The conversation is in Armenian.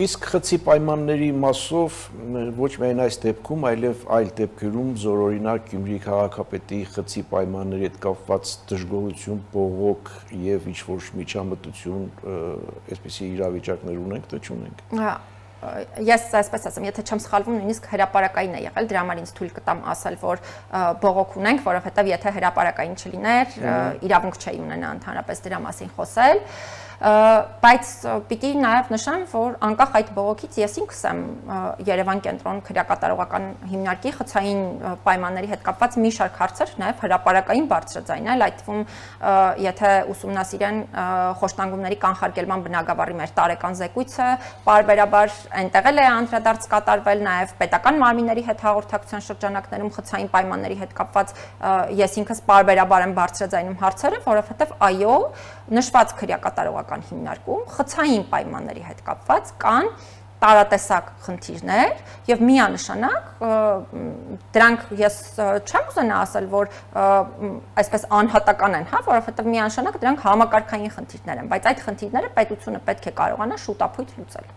Իսկ խցի պայմանների մասով ոչ միայն այս դեպքում, այլև այլ դեպքերում զորօրինակ Գյումրի քաղաքապետի խցի պայմանների հետ կապված դժգոհություն, բողոք եւ ինչ-որ միջամտություն, այսպիսի իրավիճակներ ունենք, թե չունենք։ Ես այսպես ասեմ, եթե չեմ սխալվում, նույնիսկ հրապարակային է եղել, դրա համար ինձ թույլ կտամ ասել, որ բողոք ունենք, որովհետեւ եթե հրապարակային չլիներ, իրավունք չէի ունենա ընդհանրապես դրա մասին խոսել։ Բայց պիտի նաև նշեմ, որ անկախ այդ բողոքից ես ինքս եմ Երևան կենտրոն քրեակատարողական հիմնարկի խցային պայմանների հետ կապված մի շարք հարցեր նաև հրապարակային բարձրաձայնել, այդ թվում եթե ուսումնասիրեն խոշտանգումների կանխարգելման բնագավառի մեր տարեկան զեկույցը, պարբերաբար այնտեղ էլ է անդրադարձ կատարվել, նաև պետական մարմինների հետ հաղորդակցության շրջանակներում խցային պայմանների հետ կապված ես ինքս պարբերաբար եմ բարձրաձայնում հարցերը, որովհետև այո, նշված քրեակատարողական հիմնարկում խցային պայմանների հետ կապված կան տարատեսակ խնդիրներ եւ միանշանակ դրանք ես չեմ ուզենա ասել, որ այսպես անհատական են, հա, որովհետեւ միանշանակ դրանք համակարգային խնդիրներ են, բայց այդ խնդիրները պետությունը պետք է կարողանա շուտապույտ լուծել։